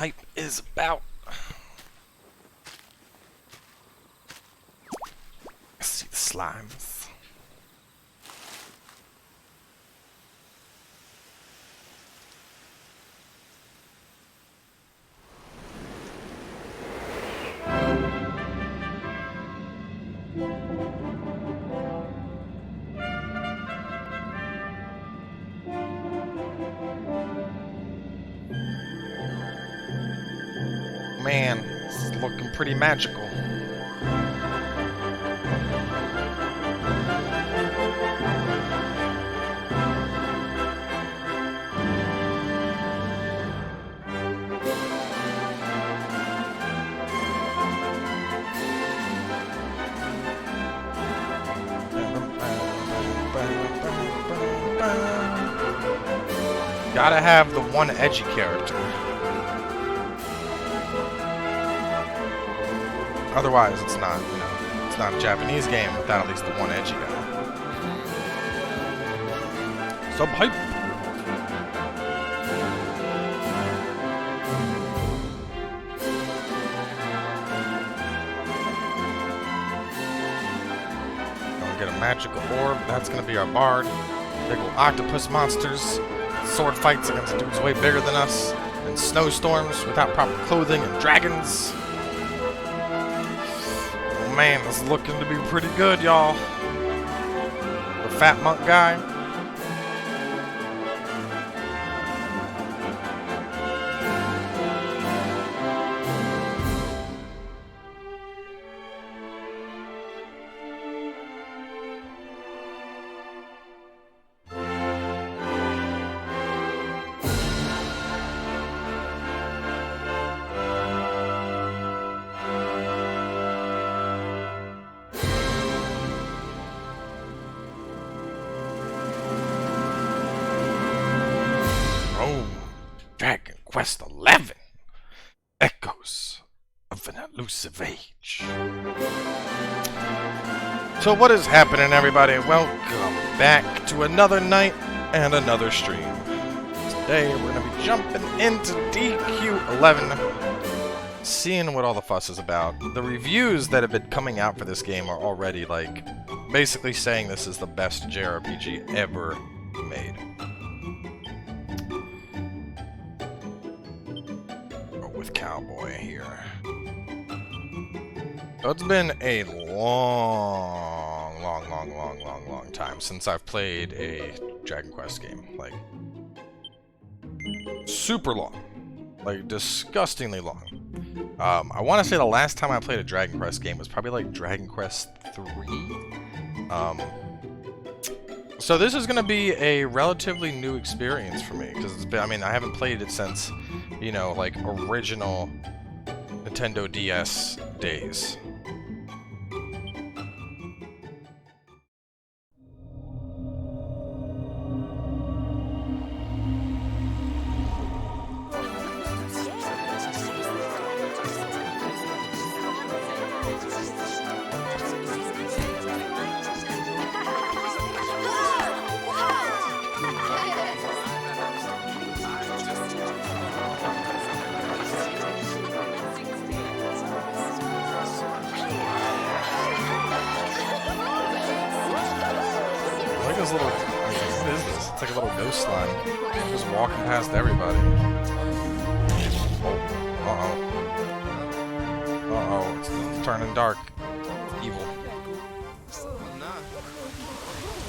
hype is about. I see the slimes. Man, this is looking pretty magical. Gotta have the one edgy character. Otherwise, it's not, you know, it's not a Japanese game without at least the one edgy guy. Sub hype. Gonna get a magical orb. That's gonna be our bard. Big ol' octopus monsters. Sword fights against dudes way bigger than us. And snowstorms without proper clothing and dragons. Man, this is looking to be pretty good, y'all. The fat monk guy. Dragon Quest 11 Echoes of an Elusive Age. So what is happening, everybody? Welcome back to another night and another stream. Today we're going to be jumping into DQ11, seeing what all the fuss is about. The reviews that have been coming out for this game are already like basically saying this is the best JRPG ever made. With Cowboy here. So it's been a long time since I've played a Dragon Quest game. Like, super long. Like, disgustingly long. I want to say the last time I played a Dragon Quest game was probably like Dragon Quest 3. So this is going to be a relatively new experience for me, because it's been, I mean, I haven't played it since, you know, like, original Nintendo DS days. Little, what is this? It's like a little ghost slime. Just walking past everybody. Oh, uh-oh. It's turning dark. Evil.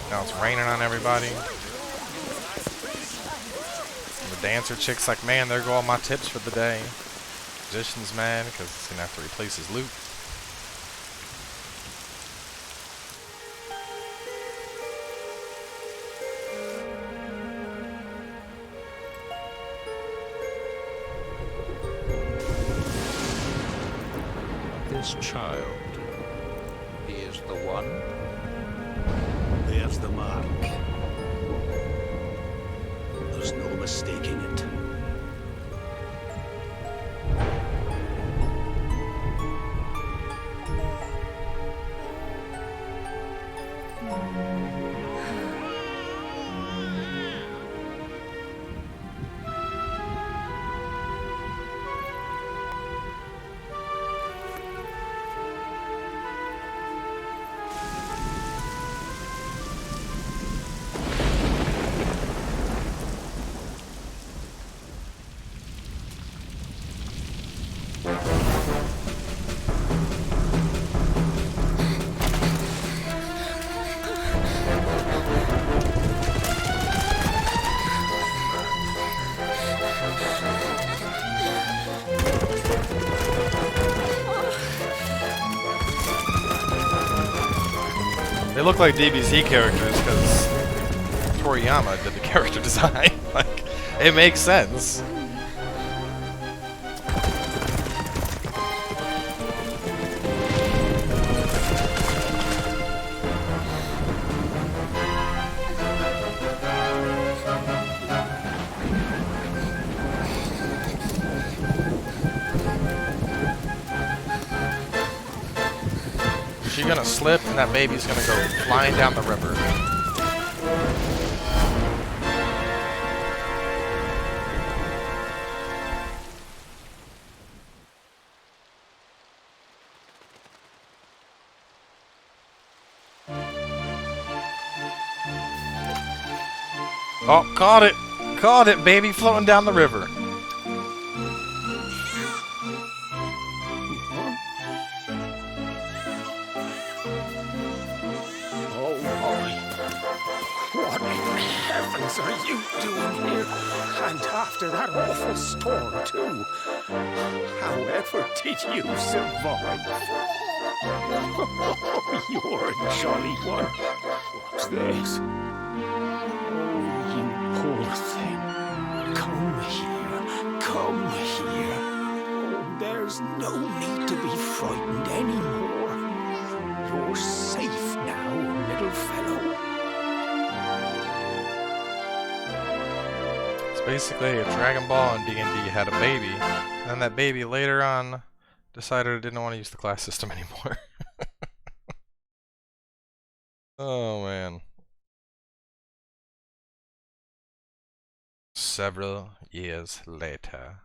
Now it's raining on everybody. And the dancer chick's like, man, there go all my tips for the day. Magician's mad because he's going to have to replace his loot. This child, he is the one. There's the mark. There's no mistaking it. look like DBZ characters because Toriyama did the character design. Like, it makes sense. She's gonna slip and that baby's gonna go flying down the river. Oh, caught it! Caught it, baby, floating down the river. What in heavens are you doing here? And after that awful storm, too. However did you survive? You're a jolly one. What's this? Oh, you poor thing. Come here. Come here. Oh, there's no need to be frightened anymore. You're safe now, little fellow. Basically, a Dragon Ball and D&D had a baby, and then that baby later on decided it didn't want to use the class system anymore. Oh man. Several years later.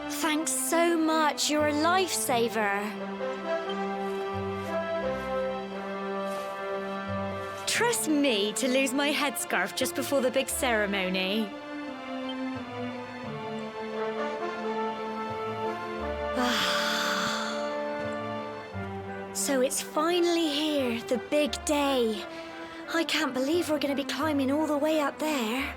Thanks so much, you're a lifesaver. Trust me to lose my headscarf just before the big ceremony. So it's finally here, the big day. I can't believe we're going to be climbing all the way up there.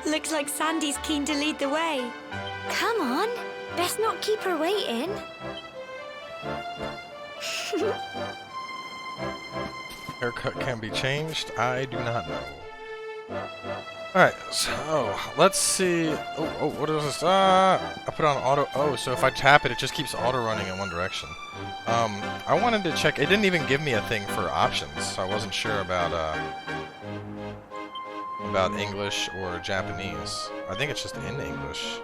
Looks like Sandy's keen to lead the way. Come on, best not keep her waiting. Haircut can be changed? I do not know. Alright, so let's see. Oh, what is this? I put on auto. Oh, so if I tap it, it just keeps auto running in one direction. I wanted to check. It didn't even give me a thing for options, so I wasn't sure about English or Japanese. I think it's just in English.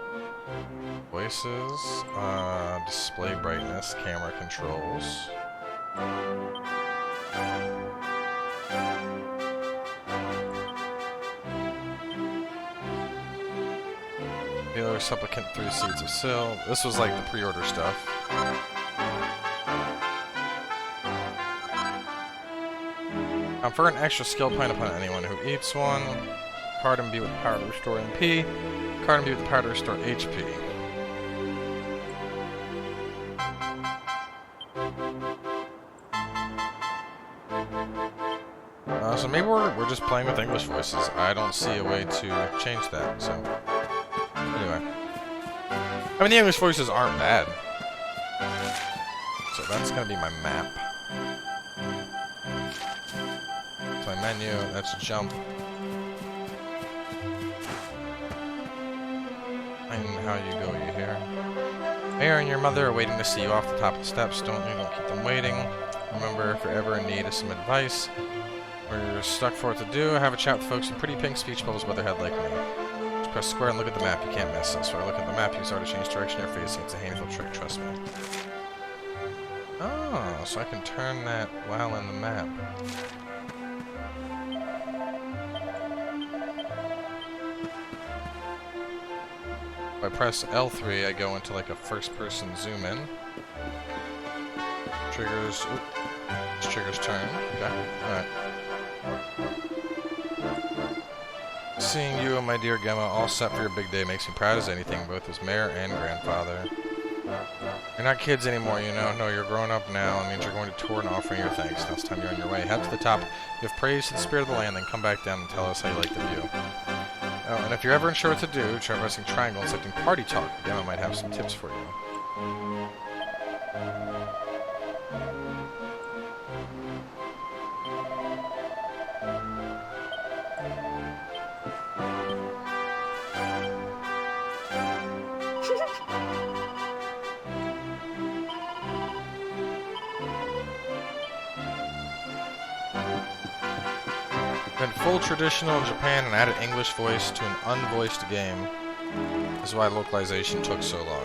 Voices, display brightness, camera controls. Healer, supplicant, 3 seeds of Syl. This was like the pre-order stuff. Confer an extra skill point upon anyone who eats one. Card imbue with the power to restore MP. Card imbue with the power to restore HP. So maybe we're just playing with English voices. I don't see a way to change that, so... Anyway. I mean, the English voices aren't bad. So that's gonna be my map. That's my menu, that's jump. And how you go, you hear. Mayor and your mother are waiting to see you off the top of the steps. Don't keep them waiting. Remember, if you're ever in need of some advice, or you're stuck for what to do, have a chat with folks with pretty pink speech bubbles weatherhead like me. Just press square and look at the map, you can't miss it. So I look at the map, you start to change direction you're facing. It's a handful trick, trust me. Oh, so I can turn that while in the map. I press L3, I go into like a first-person zoom in. Triggers. Oop, it's triggers turn. Okay. Alright. Seeing you and my dear Gemma all set for your big day makes me proud as anything, both as mayor and grandfather. You're not kids anymore, you know. No, you're grown up now. It means you're going to tour and offering your thanks. Now it's time you're on your way. Head to the top, give praise to the spirit of the land, then come back down and tell us how you like the view. Oh, and if you're ever unsure what to do, try pressing triangle and selecting party talk. Gemma might have some tips for you. Went full traditional in Japan and added English voice to an unvoiced game. This is why localization took so long.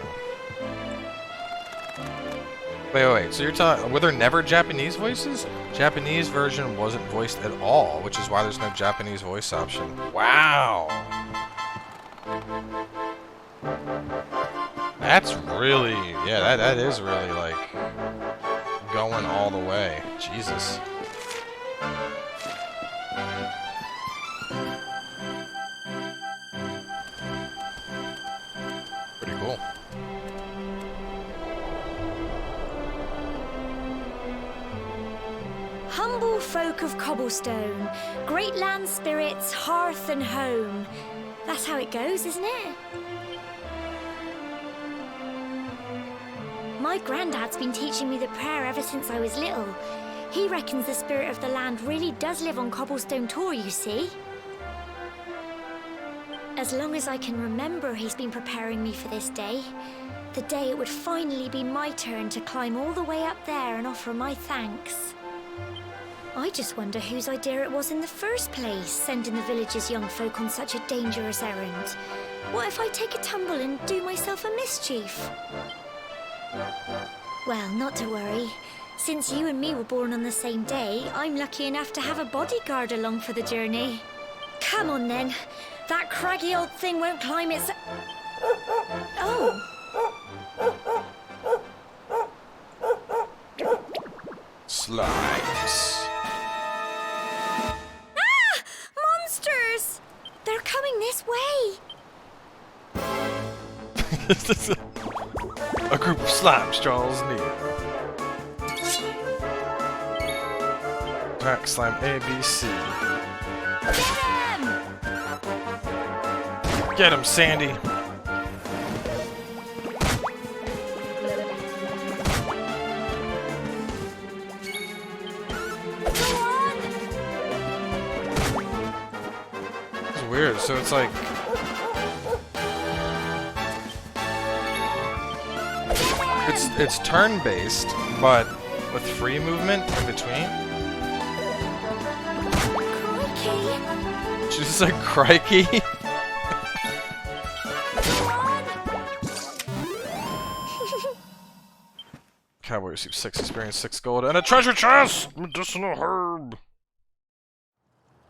Wait. So you're telling... Were there never Japanese voices? Japanese version wasn't voiced at all, which is why there's no Japanese voice option. Wow! That's really... Yeah, that is really, like... going all the way. Jesus. Pretty cool. Humble folk of cobblestone, great land spirits, hearth and home. That's how it goes, isn't it? My granddad's been teaching me the prayer ever since I was little. He reckons the spirit of the land really does live on Cobblestone Tor, you see. As long as I can remember, he's been preparing me for this day. The day it would finally be my turn to climb all the way up there and offer my thanks. I just wonder whose idea it was in the first place, sending the village's young folk on such a dangerous errand. What if I take a tumble and do myself a mischief? Well, not to worry. Since you and me were born on the same day, I'm lucky enough to have a bodyguard along for the journey. Come on then. That craggy old thing won't climb its... Oh. Slimes. Ah! Monsters! They're coming this way. A group of slimes draws near. Attack slime A, B, C. Get him, Sandy. It's weird, so it's like... It's turn-based, but with free movement in between. Crikey! She's just like, crikey. Cowboy receives 6 experience, 6 gold, and a treasure chest! Medicinal herb!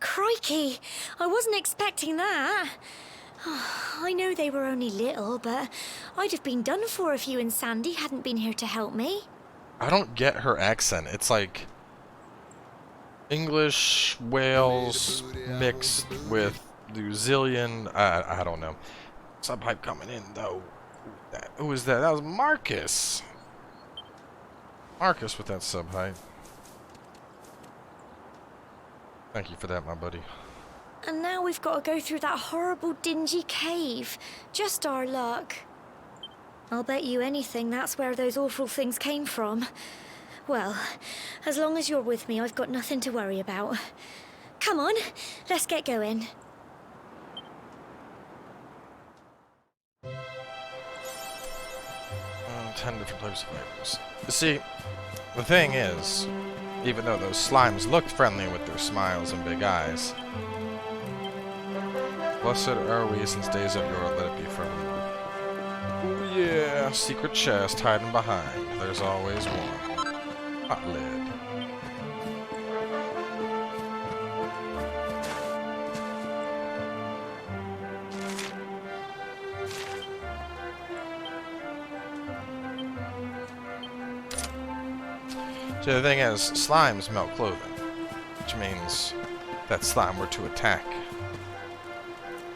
Crikey! I wasn't expecting that. I know they were only little, but I'd have been done for if you and Sandy hadn't been here to help me. I don't get her accent. It's like English, Wales, mixed with New Zealand. I don't know. Subhype coming in, though. Who was that? That was Marcus. Marcus with that subhype. Thank you for that, my buddy. And now we've got to go through that horrible, dingy cave. Just our luck. I'll bet you anything that's where those awful things came from. Well, as long as you're with me, I've got nothing to worry about. Come on, let's get going. 10 different types of flavors. You see, the thing is, even though those slimes looked friendly with their smiles and big eyes, blessed are we since days of yore, let it be forevermore. Oh yeah, secret chest hiding behind. There's always one. Hot lid. So the thing is, slimes melt clothing, which means that slime were to attack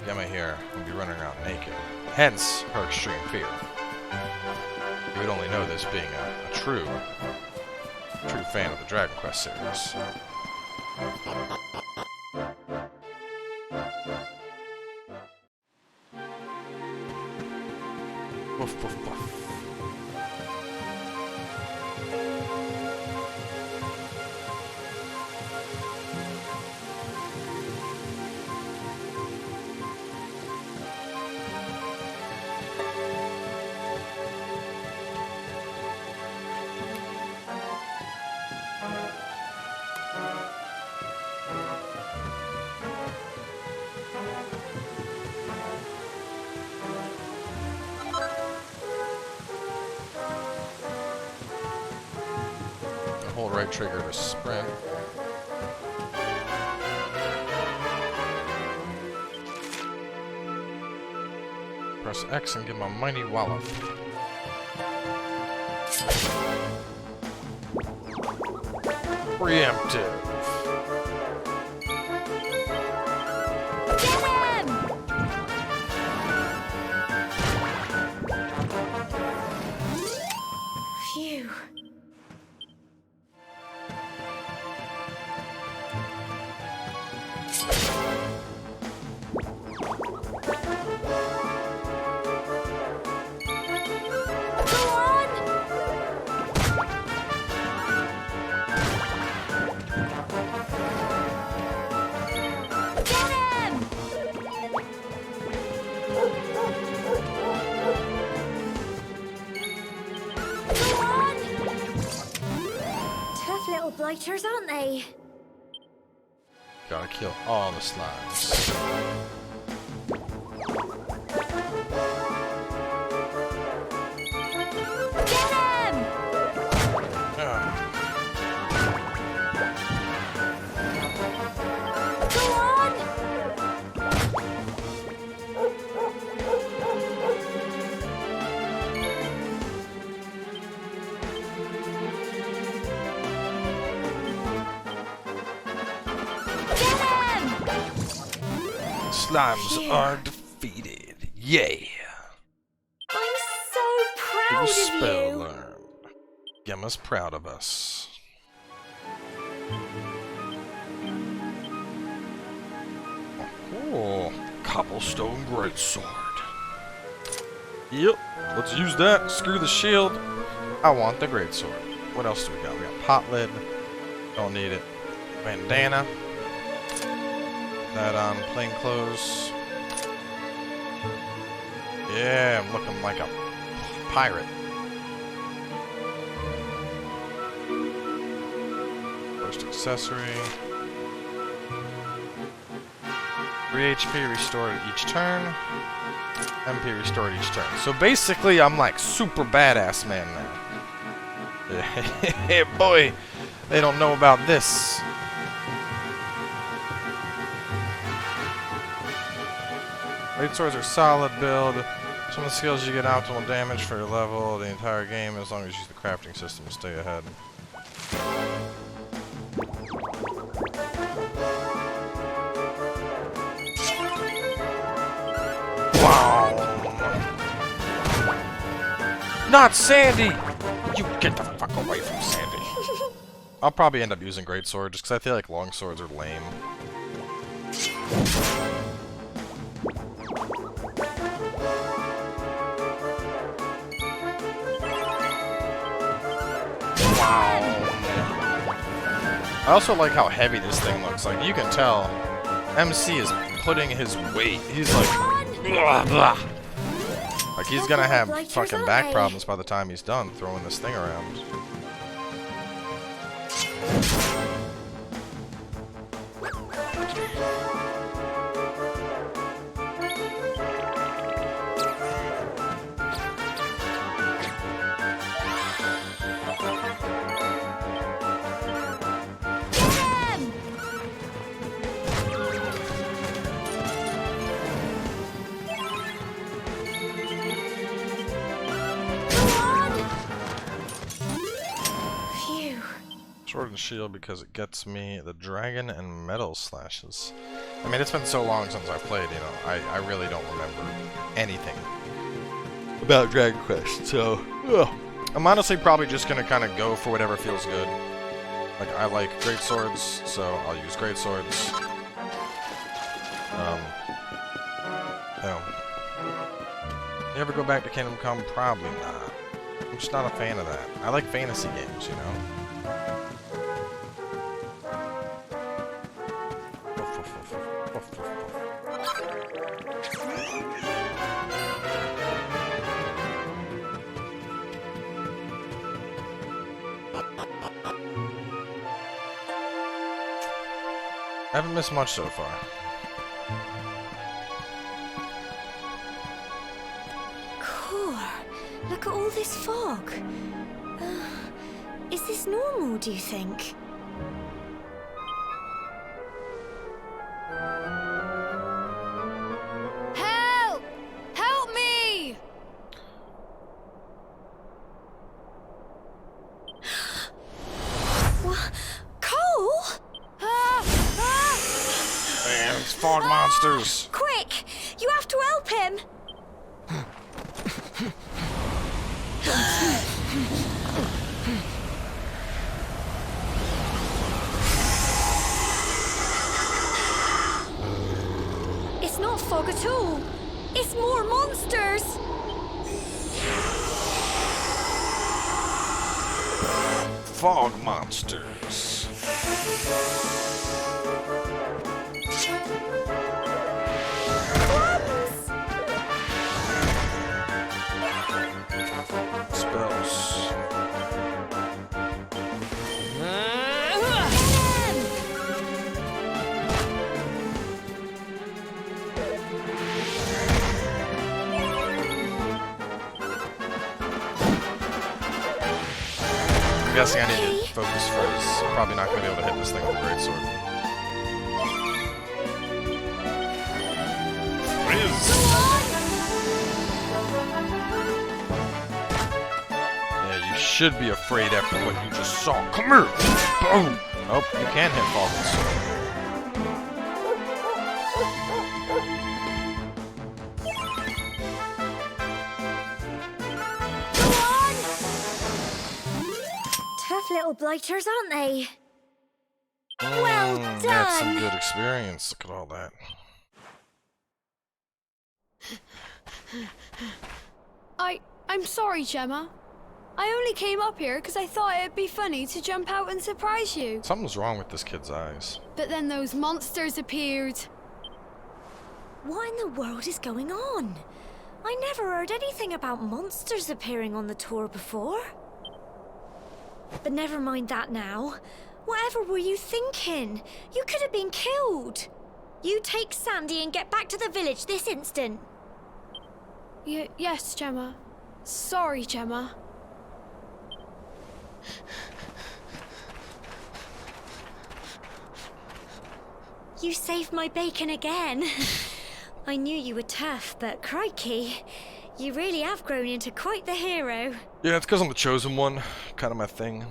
Gemma here would be running around naked. Hence, her extreme fear. You would only know this being a true fan of the Dragon Quest series. Woof, woof, woof. Hold right trigger to sprint. Press X and give him a mighty wallop. Preemptive. Phew. Little blighters, aren't they? Gotta kill all the slimes. Get him! Go on! Slimes are defeated. Yay! I'm so proud of Spell you. learned. Gemma's proud of us. Oh, cobblestone greatsword. Yep, let's use that. Screw the shield. I want the greatsword. What else do we got? We got pot lid. Don't need it. Bandana. That on plain clothes. Yeah, I'm looking like a pirate. First accessory. 3 HP restored each turn. MP restored each turn. So basically, I'm like super badass man now. Hey boy, they don't know about this. Greatswords are solid build. Some of the skills you get optimal damage for your level the entire game as long as you use the crafting system to stay ahead. Wow! Not Sandy! You get the fuck away from Sandy. I'll probably end up using Greatsword just because I feel like longswords are lame. I also like how heavy this thing looks. Like, you can tell MC is putting his weight. He's like, blah, blah. Like he's gonna have fucking back problems by the time he's done throwing this thing around. sword and shield because it gets me the dragon and metal slashes. I mean, it's been so long since I've played, you know, I really don't remember anything about Dragon Quest, so I'm honestly probably just gonna kind of go for whatever feels good. Like, I like great swords, so I'll use great swords. No. You ever go back to Kingdom Come? Probably not. I'm just not a fan of that. I like fantasy games, you know? I haven't missed much so far. Look at all this fog. Is this normal, do you think? Help! Help me! What? Cole? Man, it's fog monsters. Quick! You have to help him! It's not fog at all. It's more monsters. Fog monsters. Spells. I'm guessing I need to focus first. I'm probably not going to be able to hit this thing with a greatsword. Yeah, you should be afraid after what you just saw. Come here! Boom! Oh, you can hit Falcons. Tough little blighters, aren't they? Well done! That's some good experience. Look at all that. I'm sorry, Gemma. I only came up here because I thought it'd be funny to jump out and surprise you. Something's wrong with this kid's eyes. But then those monsters appeared. What in the world is going on? I never heard anything about monsters appearing on the tour before. But never mind that now. Whatever were you thinking? You could have been killed. You take Sandy and get back to the village this instant. Yes, Gemma. Sorry, Gemma. You saved my bacon again. I knew you were tough, but crikey, you really have grown into quite the hero. Yeah, it's because I'm the chosen one. Kind of my thing.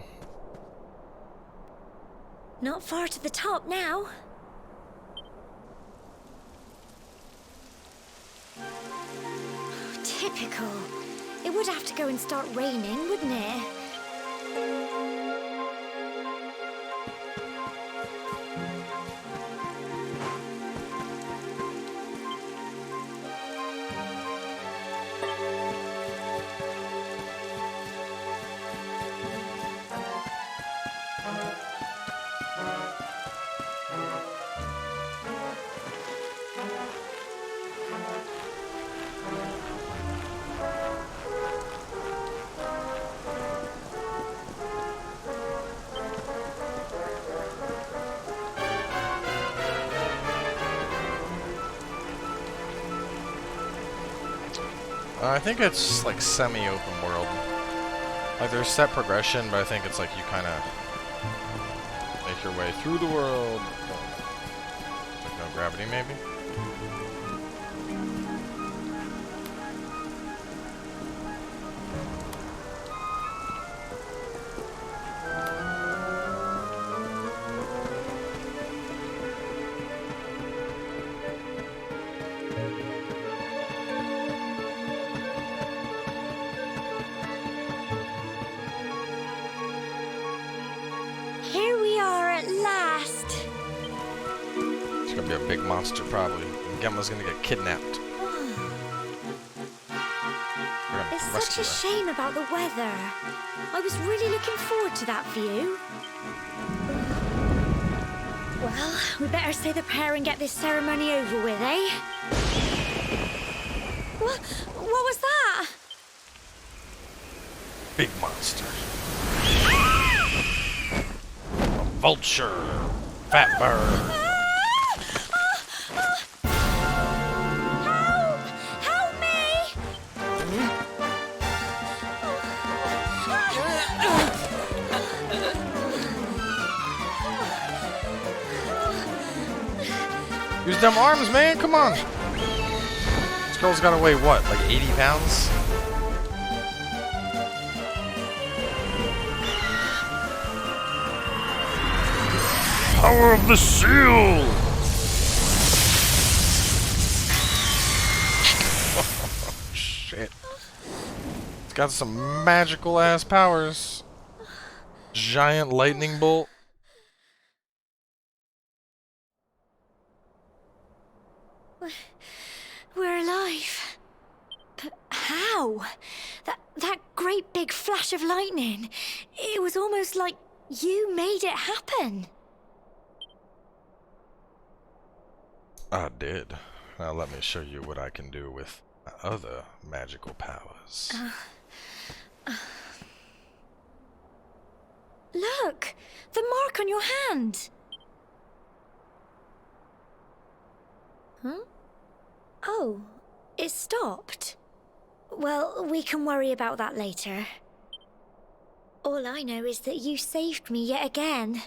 Not far to the top now. Typical. It would have to go and start raining, wouldn't it? I think it's like semi-open world. Like there's set progression, but I think it's like you kind of make your way through the world. Like no gravity, maybe? It's gonna be a big monster, probably. And Gemma's gonna get kidnapped. We're gonna It's rescue such a her. shame about the weather. I was really looking forward to that view. Well, we better say the prayer and get this ceremony over with, eh? What was that? Big monster. A vulture. Fat bird. Help me! Use them arms, man. Come on. This girl's gotta weigh what? Like 80 pounds? Power of the seal! Oh, shit. It's got some magical ass powers. Giant lightning bolt. We're alive. But how? That great big flash of lightning. It was almost like you made it happen. I did. Now let me show you what I can do with my other magical powers. Look! The mark on your hand! Huh? Oh, it stopped. Well, we can worry about that later. All I know is that you saved me yet again.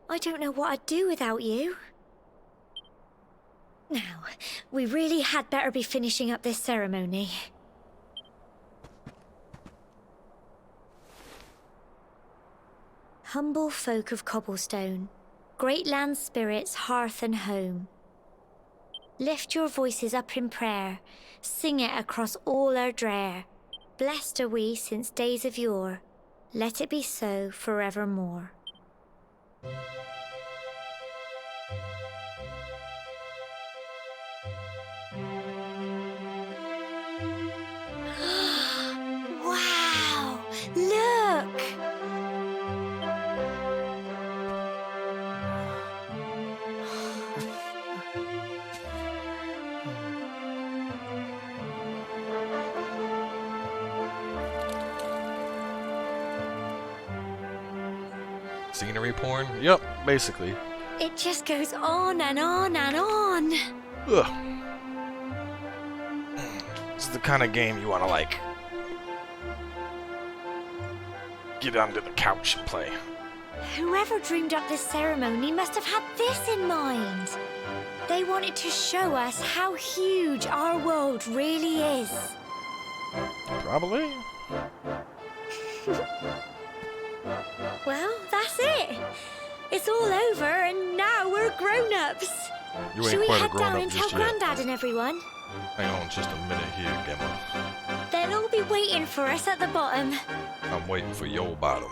I don't know what I'd do without you. Now, we really had better be finishing up this ceremony. Humble folk of cobblestone, great land spirits, hearth and home. Lift your voices up in prayer, sing it across all our drear. Blessed are we since days of yore, let it be so forevermore. Wow! Look! Scenery porn? Yep, basically. It just goes on and on and on. Ugh. This is the kind of game you want to, like, get under the couch and play. Whoever dreamed up this ceremony must have had this in mind. They wanted to show us how huge our world really is. Probably. Well, that's it. It's all over and now we're grown-ups. You ain't Shall we quite a head down grown-up and tell just yet. Grandad and everyone? Hang on just a minute here, Gemma. They'll all be waiting for us at the bottom. I'm waiting for your bottom.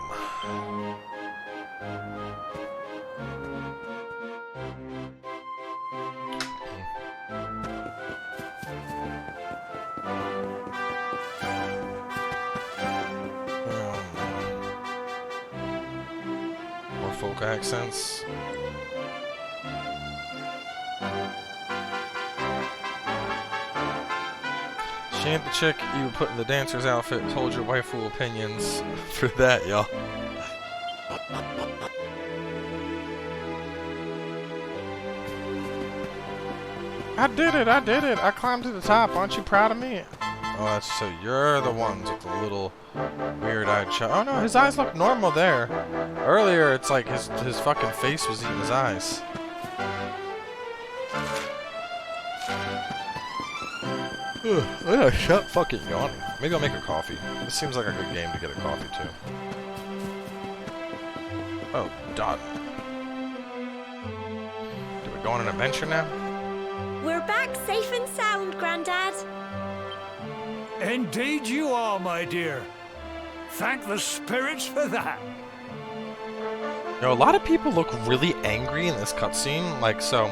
More folk accents. She ain't the chick you put in the dancer's outfit. Told your waifu opinions for that, y'all. I did it! I did it! I climbed to the top. Aren't you proud of me? Oh, that's so you're the ones with the little weird-eyed child. Oh no, his eyes look normal there. Earlier, it's like his fucking face was eating his eyes. Yeah, shut fucking yawning. Maybe I'll make a coffee. This seems like a good game to get a coffee too. Oh, done. Do we go on an adventure now? We're back safe and sound, Grandad. Indeed you are, my dear. Thank the spirits for that. You know, a lot of people look really angry in this cutscene. Like, so,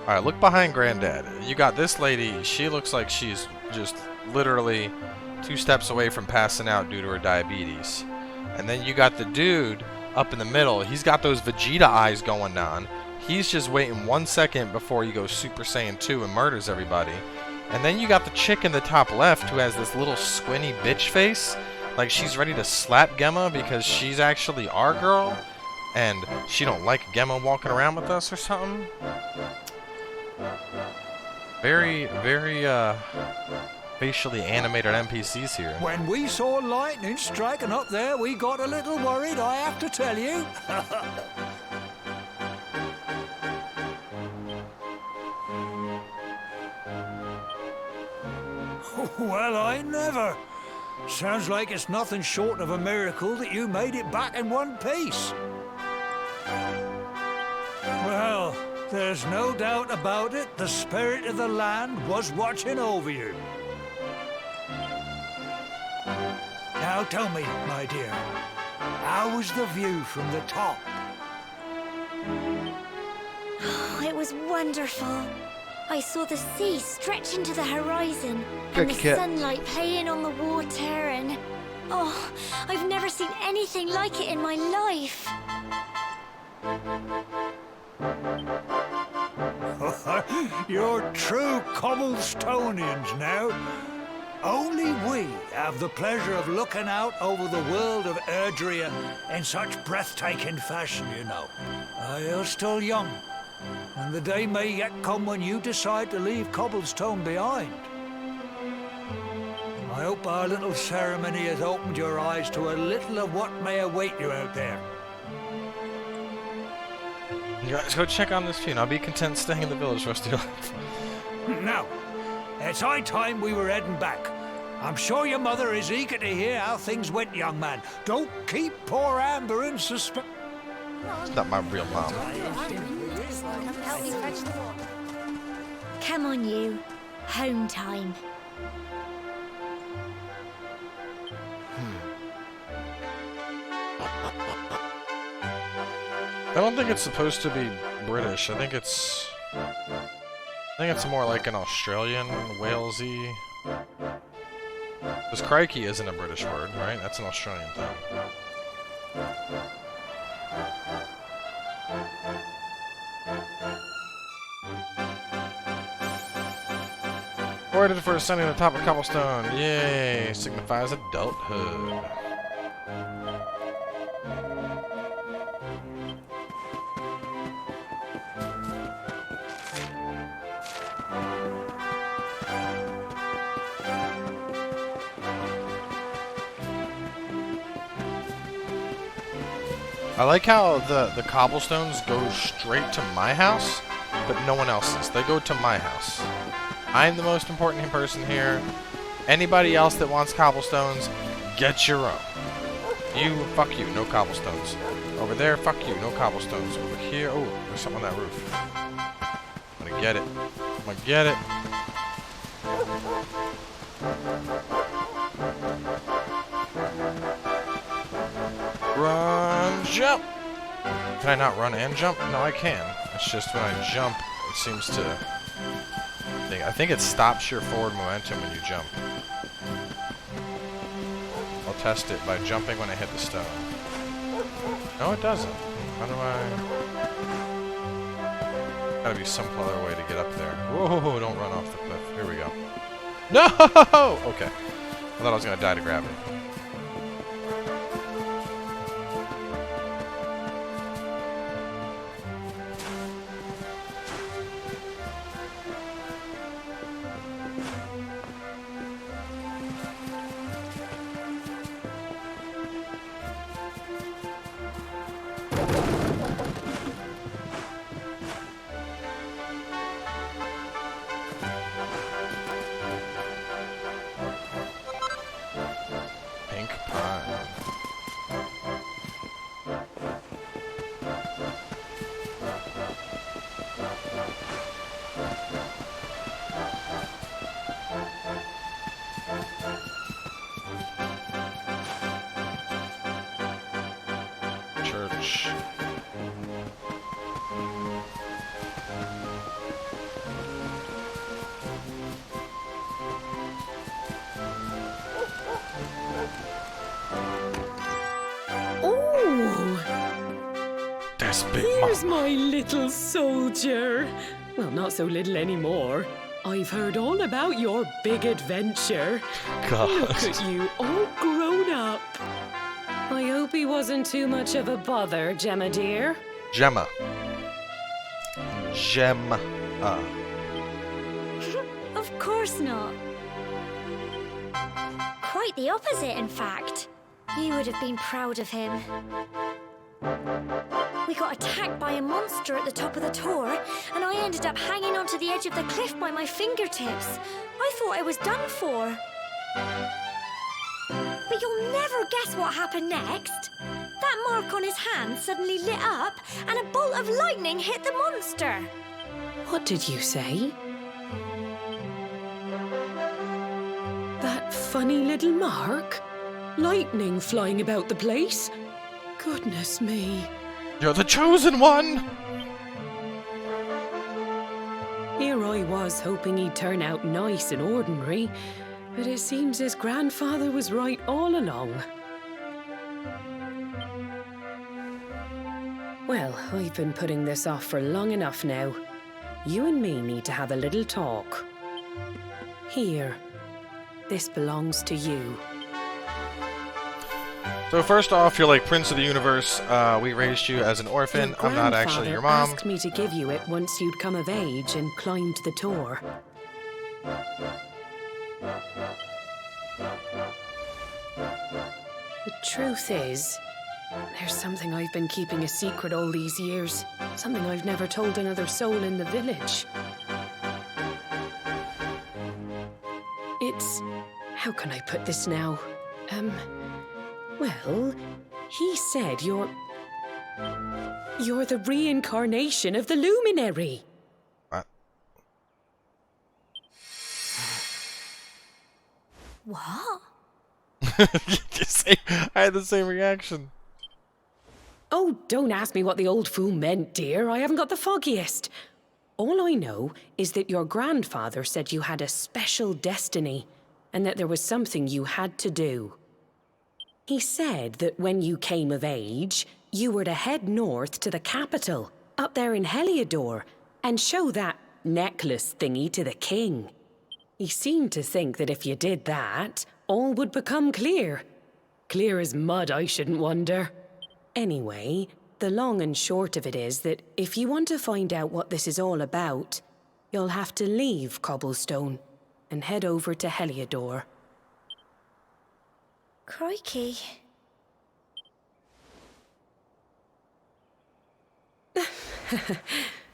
Alright, look behind Granddad. You got this lady, she looks like she's just literally 2 steps away from passing out due to her diabetes. And then you got the dude up in the middle. He's got those Vegeta eyes going on. He's just waiting 1 second before he goes Super Saiyan 2 and murders everybody. And then you got the chick in the top left who has this little squinty bitch face. Like she's ready to slap Gemma because she's actually our girl. And she don't like Gemma walking around with us or something. Very, facially animated NPCs here. When we saw lightning striking up there, we got a little worried, I have to tell you. Well, I never. Sounds like it's nothing short of a miracle that you made it back in one piece. Well, there's no doubt about it, the spirit of the land was watching over you. Now tell me, my dear, how was the view from the top? Oh, it was wonderful. I saw the sea stretch into the horizon, and the sunlight playing on the water, and... Oh, I've never seen anything like it in my life. You're true Cobblestonians now. Only we have the pleasure of looking out over the world of Erdrea in such breathtaking fashion, you know. You're still young, and the day may yet come when you decide to leave Cobblestone behind. I hope our little ceremony has opened your eyes to a little of what may await you out there. You guys go check on this tune. I'll be content staying in the village the rest of your life. Now, it's high time we were heading back. I'm sure your mother is eager to hear how things went, young man. Don't keep poor Amber in suspense. It's not my real mom. Come on, you. Home time. I don't think it's supposed to be British. I think it's more like an Australian, Walesy. Because crikey isn't a British word, right? That's an Australian thing. Awarded for ascending the top of Cobblestone. Yay! Signifies adulthood. I like how the cobblestones go straight to my house, but no one else's. They go to my house. I'm the most important person here. Anybody else that wants cobblestones, get your own. You, fuck you, no cobblestones. Over there, fuck you, no cobblestones. Over here, oh, there's something on that roof. I'm gonna get it. I'm gonna get it. Run, jump! Can I not run and jump? No, I can. It's just when I jump, it seems to... I think it stops your forward momentum when you jump. I'll test it by jumping when I hit the stone. No, it doesn't. How do I... Gotta be some other way to get up there. Whoa, don't run off the cliff. Here we go. No! Okay. I thought I was gonna die to gravity. Church. 。Big Here's Mama. my little soldier. Well, not so little anymore. I've heard all about your big adventure. God. Look at you, all grown up. I hope he wasn't too much of a bother, Gemma dear. Gemma. Gemma. Of course not. Quite the opposite, in fact. You would have been proud of him. We got attacked by a monster at the top of the tour, and I ended up hanging onto the edge of the cliff by my fingertips. I thought I was done for. But you'll never guess what happened next. That mark on his hand suddenly lit up, and a bolt of lightning hit the monster. What did you say? That funny little mark? Lightning flying about the place? Goodness me. You're the chosen one! Here I was hoping he'd turn out nice and ordinary, but it seems his grandfather was right all along. Well, I've been putting this off for long enough now. You and me need to have a little talk. Here. This belongs to you. So first off, you're like Prince of the Universe. We raised you as an orphan. Your I'm not actually your mom. asked me to give you it once you'd come of age and climbed the tour. The truth is, there's something I've been keeping a secret all these years. Something I've never told another soul in the village. It's... how can I put this now? Well, he said you're the reincarnation of the Luminary. What? I had the same reaction. Oh, don't ask me what the old fool meant, dear. I haven't got the foggiest. All I know is that your grandfather said you had a special destiny, and that there was something you had to do. He said that when you came of age, you were to head north to the capital, up there in Heliodor, and show that necklace thingy to the king. He seemed to think that if you did that, all would become clear. Clear as mud, I shouldn't wonder. Anyway, the long and short of it is that if you want to find out what this is all about, you'll have to leave Cobblestone and head over to Heliodor. Crikey.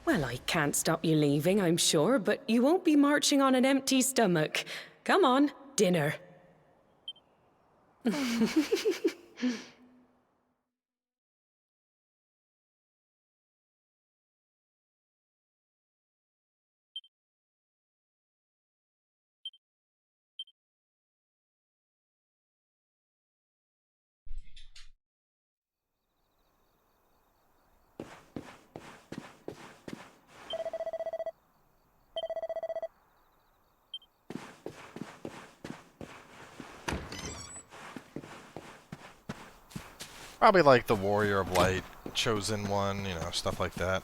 Well, I can't stop you leaving, I'm sure, but you won't be marching on an empty stomach. Come on, dinner. Probably like the Warrior of Light, Chosen One, you know, stuff like that.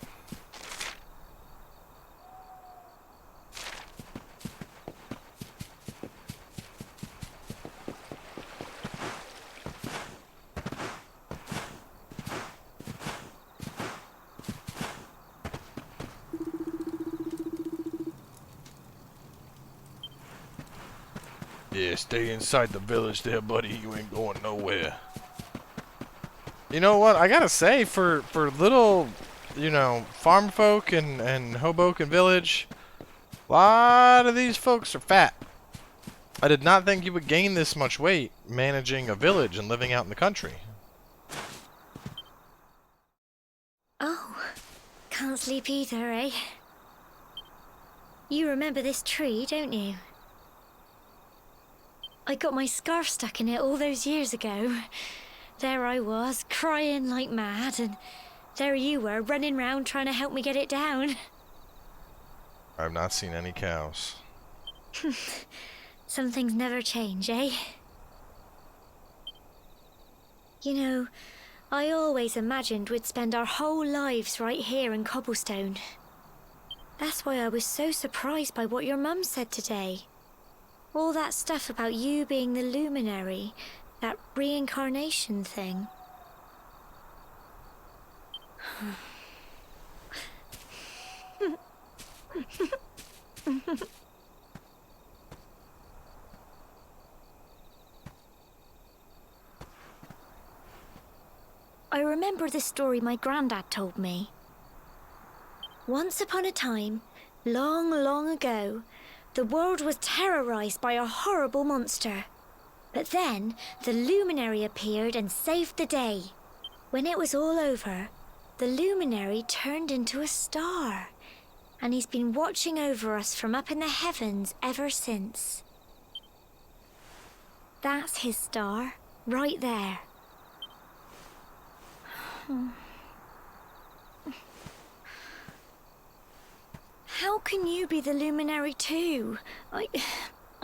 Yeah, stay inside the village there, buddy. You ain't going nowhere. You know what? I gotta say, for little, you know, farm folk and Hoboken Village, a lot of these folks are fat. I did not think you would gain this much weight managing a village and living out in the country. Oh, can't sleep either, eh? You remember this tree, don't you? I got my scarf stuck in it all those years ago. There I was, crying like mad, and there you were, running round trying to help me get it down. I've not seen any cows. Some things never change, eh? You know, I always imagined we'd spend our whole lives right here in Cobblestone. That's why I was so surprised by what your mum said today. All that stuff about you being the Luminary, that reincarnation thing. I remember the story my granddad told me. Once upon a time, long, long ago, the world was terrorized by a horrible monster. But then, the Luminary appeared and saved the day. When it was all over, the Luminary turned into a star. And he's been watching over us from up in the heavens ever since. That's his star, right there. How can you be the Luminary too? I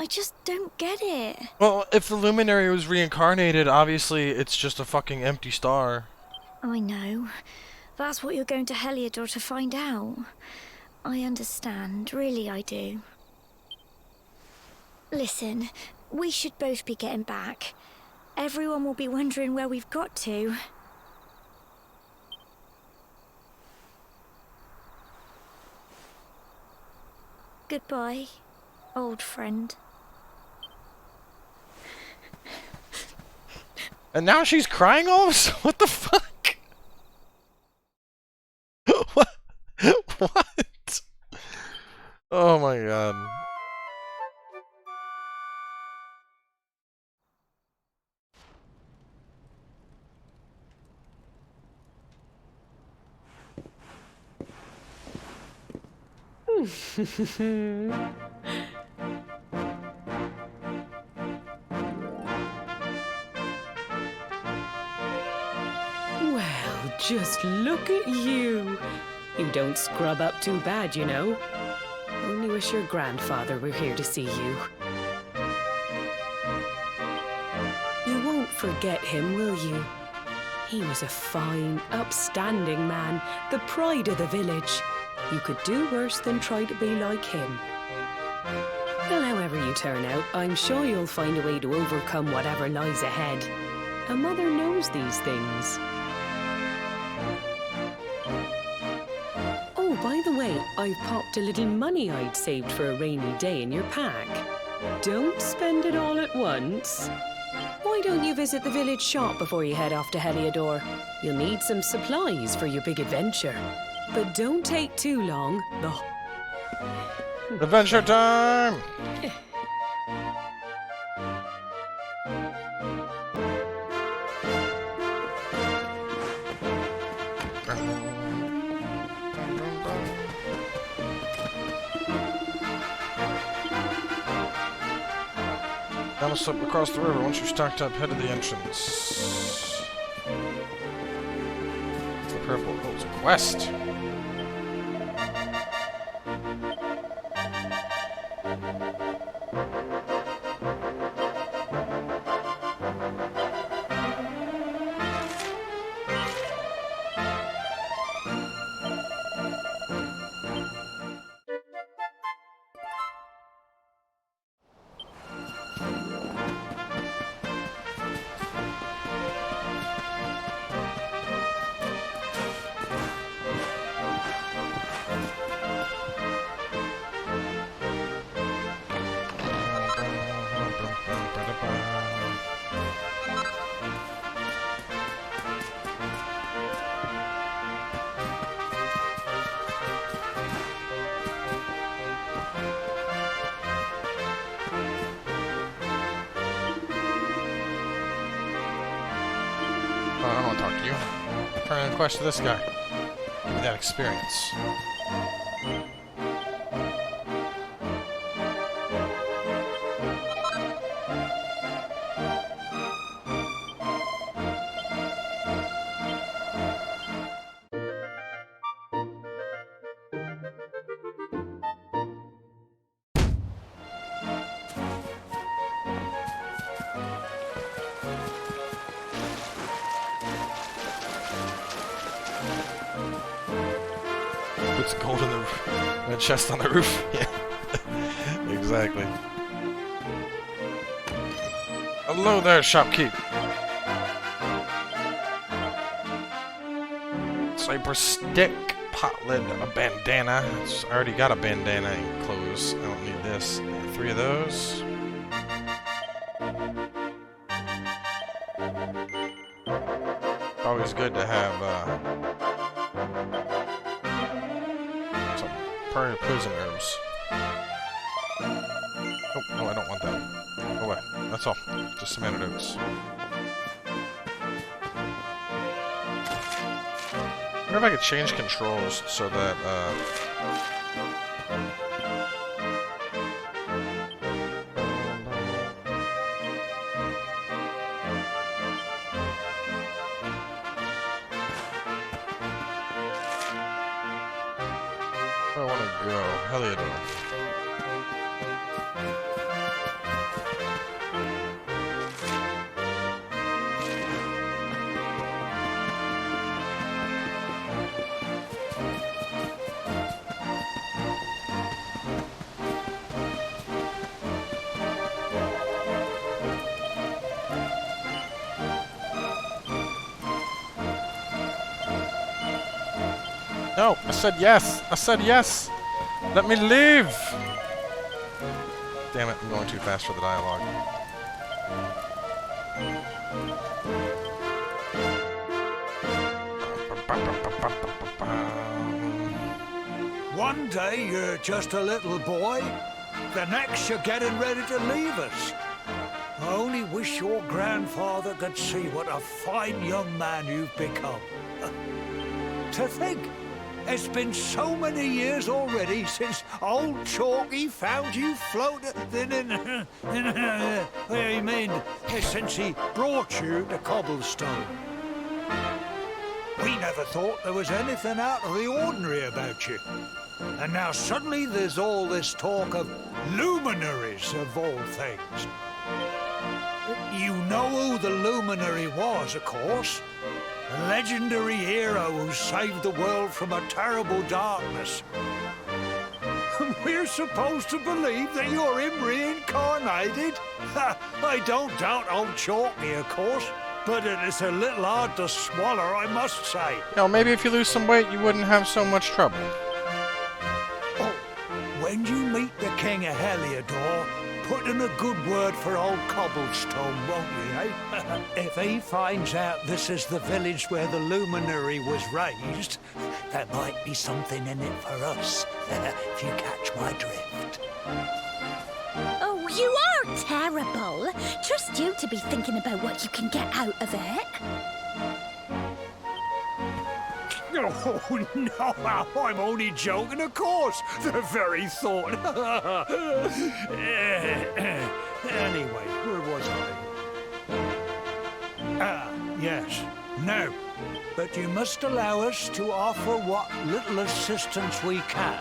just don't get it. Well, if the Luminary was reincarnated, obviously it's just a fucking empty star. I know. That's what you're going to Heliodor to find out. I understand, really I do. Listen, we should both be getting back. Everyone will be wondering where we've got to. Goodbye, old friend. And now she's crying all of a sudden? What the fuck? What? What? Oh my god. Well, just look at you. You don't scrub up too bad, you know. Only wish your grandfather were here to see you. You won't forget him, will you? He was a fine, upstanding man, the pride of the village. You could do worse than try to be like him. Well, however you turn out, I'm sure you'll find a way to overcome whatever lies ahead. A mother knows these things. Oh, by the way, I've popped a little money I'd saved for a rainy day in your pack. Don't spend it all at once. Why don't you visit the village shop before you head off to Heliodor? You'll need some supplies for your big adventure. But don't take too long. Adventure time! Down a slope across the river. Once you're stacked up, head to the entrance. The purple holds a quest. I don't want to talk to you. Turn in the quest to this guy. Give me that experience. it's gold in the chest on the roof. Yeah, exactly. Hello there, shopkeep. Cypress stick, pot lid, a bandana. I already got a bandana and clothes. I don't need this. 3 of those. Always good to have some poison herbs. Oh, no, I don't want that. Go away. That's all. Just some antidotes. I wonder if I could change controls so that, where I want to go? Heliodor. No, I said yes! I said yes! Let me leave! Damn it, I'm going too fast for the dialogue. One day you're just a little boy, the next you're getting ready to leave us. I only wish your grandfather could see what a fine young man you've become. To think, it's been so many years already since old Chalky found you floating I mean, since he brought you to Cobblestone. We never thought there was anything out of the ordinary about you. And now suddenly there's all this talk of luminaries of all things. You know who the Luminary was, of course. A legendary hero who saved the world from a terrible darkness. We're supposed to believe that you're him reincarnated? I don't doubt old Chalky, of course, but it's a little hard to swallow, I must say. You know, maybe if you lose some weight, you wouldn't have so much trouble. Oh, when you meet the King of Heliodor, put in a good word for old Cobblestone, won't you, eh? If he finds out this is the village where the Luminary was raised, there might be something in it for us, if you catch my drift. Oh, you are terrible. Trust you to be thinking about what you can get out of it. Oh, no, I'm only joking, of course. The very thought. Anyway, where was I? Ah, yes. No. But you must allow us to offer what little assistance we can.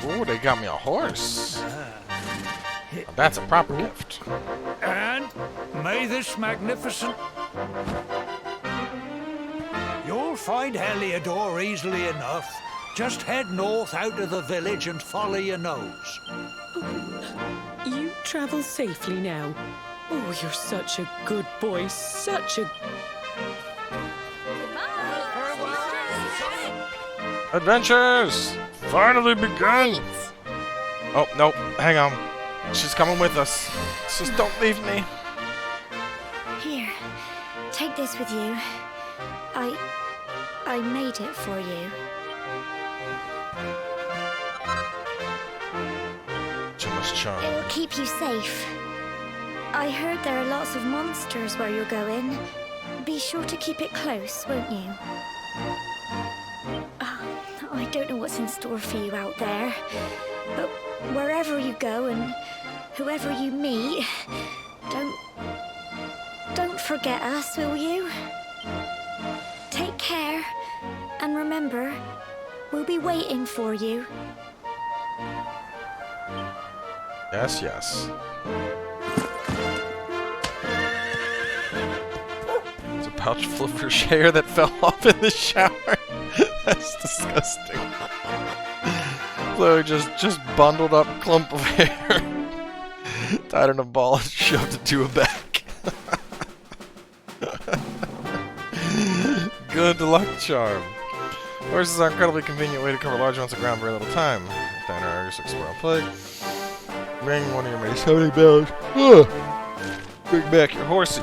Ooh, they got me a horse. Now that's a proper gift. And may this magnificent... You'll find Heliodor easily enough. Just head north out of the village and follow your nose. You travel safely now. Oh, you're such a good boy, such a... Adventures finally begun. Oh, no, hang on. She's coming with us. Just don't leave me. Here, take this with you. I made it for you. Gemma's charm. It'll keep you safe. I heard there are lots of monsters where you're going. Be sure to keep it close, won't you? I don't know what's in store for you out there, but wherever you go and whoever you meet, don't forget us, will you? Take care, and remember, we'll be waiting for you. Yes, yes. It's a pouch full of her hair that fell off in the shower. That's disgusting. So just bundled up clump of hair, tied in a ball and shoved it to a back. Good luck charm. Horses are an incredibly convenient way to cover large amounts of ground in very little time. Diner areas to explore and play. Bring one of your mates 70 pounds. Bring back your horsey.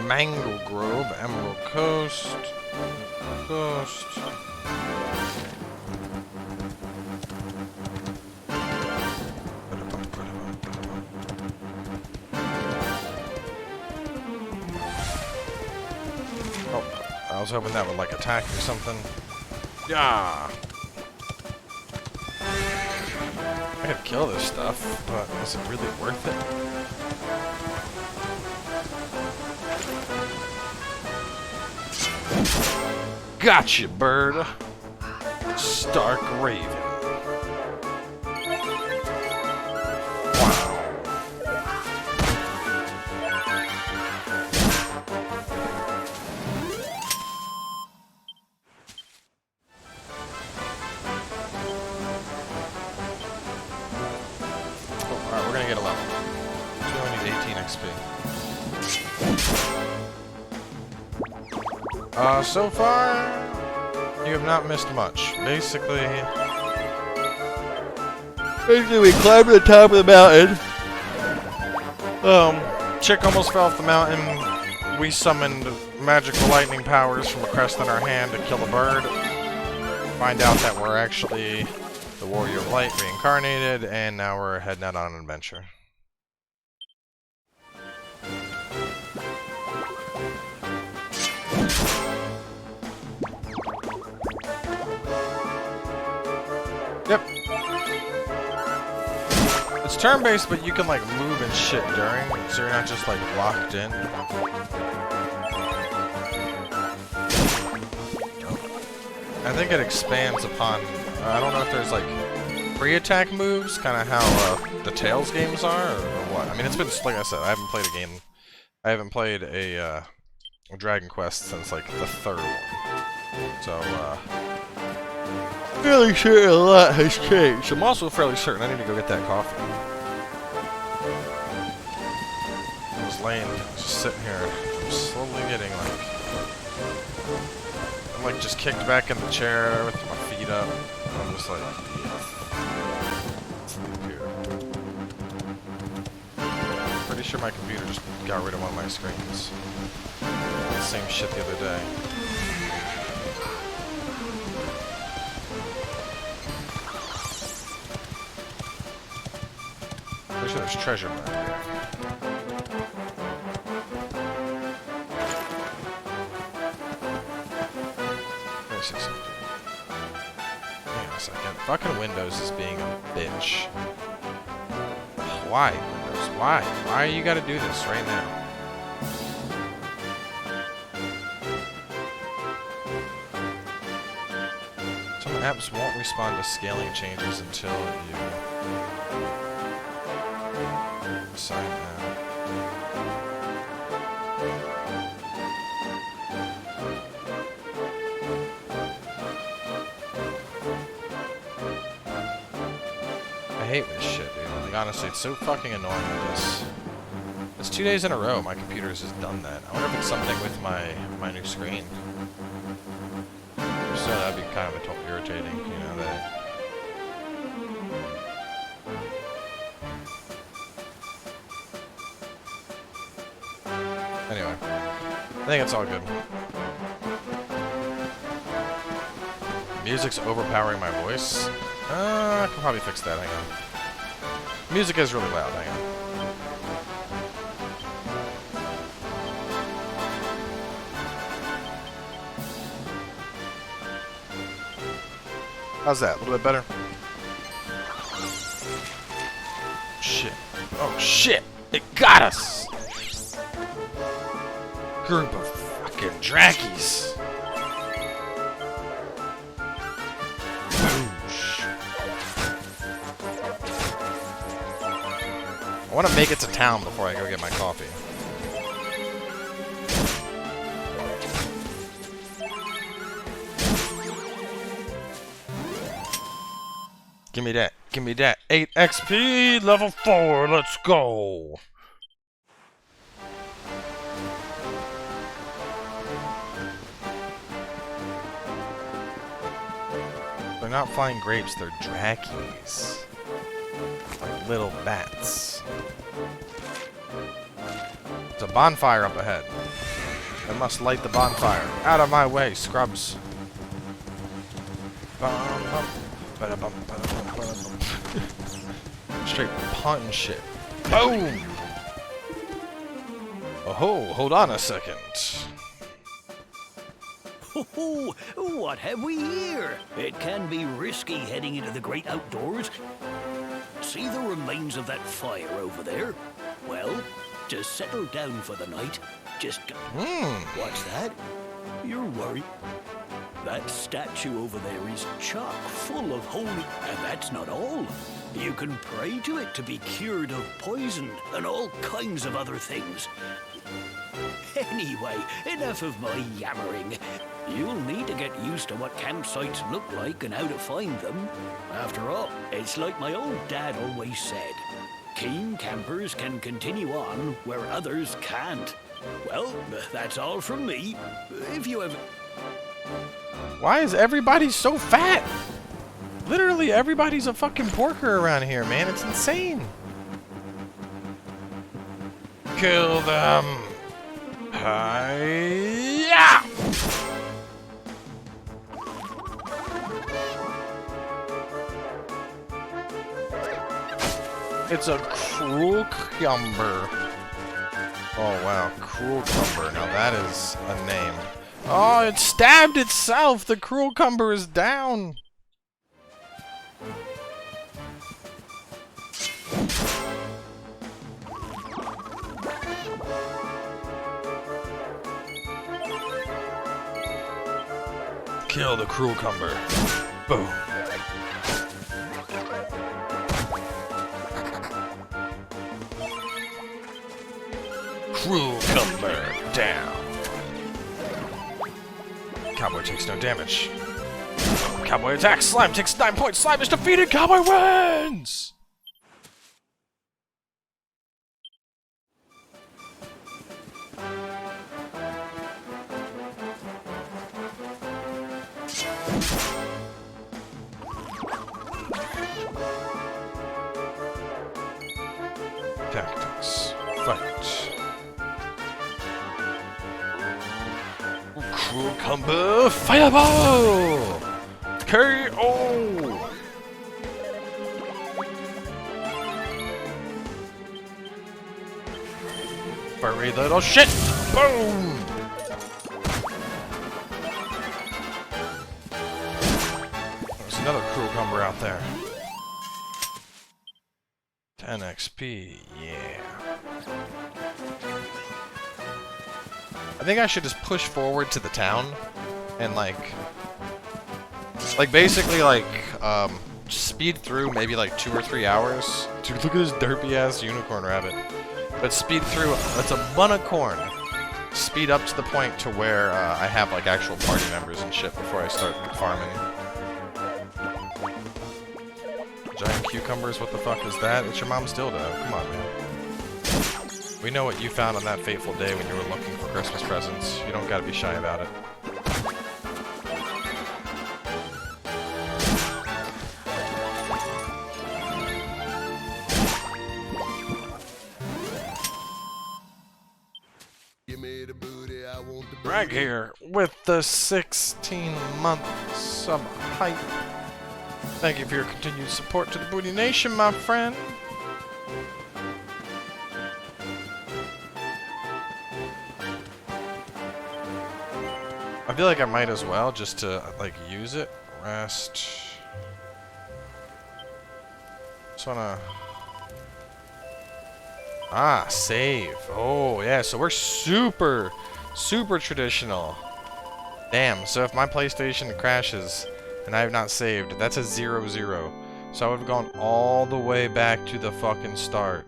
Mangle Grove, Emerald Coast. Oh, I was hoping that would like attack or something. Yeah. I could kill this stuff, but is it really worth it? Gotcha, bird. Stark Raven. Wow. Alright, we're gonna get a level. So we only need 18 XP. So far, you have not missed much. Basically, we climbed to the top of the mountain. Chick almost fell off the mountain. We summoned magical lightning powers from a crest on our hand to kill a bird. Find out that we're actually the Warrior of Light reincarnated, and now we're heading out on an adventure. Yep. It's turn-based, but you can like move and shit during, so you're not just like locked in. I think it expands upon. I don't know if there's like pre-attack moves, kind of how the Tales games are, or what. I mean, it's been like I said, I haven't played a game. I haven't played a Dragon Quest since like the third one. So. Fairly certain a lot has changed. I'm also fairly certain I need to go get that coffee. I was just sitting here, I'm slowly getting like, I'm like just kicked back in the chair with my feet up. And I'm just like, yeah. It's the computer. Pretty sure my computer just got rid of one of my screens. The same shit the other day. Pretty sure there's treasure around here. Let me see something. Hang on a second. Fucking Windows is being a bitch. Why, Windows? Why? Why you gotta do this right now? Some apps won't respond to scaling changes until you sign out. I hate this shit, dude. Like, honestly, it's so fucking annoying with this. It's 2 days in a row my computer's just done that. I wonder if it's something with my new screen. So that'd be kind of a total irritating, you know, that... Anyway, I think it's all good. Music's overpowering my voice. I can probably fix that, hang on. Music is really loud, hang on. How's that? A little bit better? Shit. Oh shit! It got us! Group of fucking draggies! I want to make it to town before I go get my coffee. Give me that. Give me that. 8 XP, level 4. Let's go. They're not flying grapes, they're drackies. Like little bats. There's a bonfire up ahead. I must light the bonfire. Out of my way, scrubs. Straight punch shit. Boom! Oh, hold on a second. Oh, what have we here? It can be risky heading into the great outdoors. See the remains of that fire over there? Well, to settle down for the night, just go. What's that? You're worried. That statue over there is chock full of holy... And that's not all. You can pray to it to be cured of poison and all kinds of other things. Anyway, enough of my yammering. You'll need to get used to what campsites look like and how to find them. After all, it's like my old dad always said. Keen campers can continue on where others can't. Well, that's all from me. If you have... Why is everybody so fat? Literally everybody's a fucking porker around here, man. It's insane. Kill them. Hi-ya! It's a cruel cumber. Oh wow, cruel cumber. Now that is a name. Oh, it stabbed itself! The cruel cumber is down! Kill the cruel cumber. Boom. Cruel cumber down. Cowboy takes no damage. Cowboy attacks. Slime takes 9 points. Slime is defeated. Cowboy wins! Tactics. Fight. Cruel combo. Fireball! KO! Furry little shit! Boom! There's another cruel cumber out there. 10 XP, yeah. I think I should just push forward to the town and like basically speed through maybe like 2 or 3 hours. Dude, look at this derpy ass unicorn rabbit. But speed through, it's a bunicorn. Speed up to the point to where I have like actual party members and shit before I start farming. Giant cucumbers, what the fuck is that? It's your mom's dildo. Come on, man. We know what you found on that fateful day when you were looking for Christmas presents. You don't gotta be shy about it. Greg here with the 16-month sub hype. Thank you for your continued support to the Booty Nation, my friend. I feel like I might as well, just to, like, use it. Rest. Just wanna... Ah, save. Oh, yeah, so we're super traditional. Damn, so if my PlayStation crashes and I have not saved, that's a 0-0. So I would have gone all the way back to the fucking start.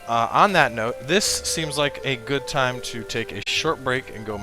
On that note, this seems like a good time to take a short break and go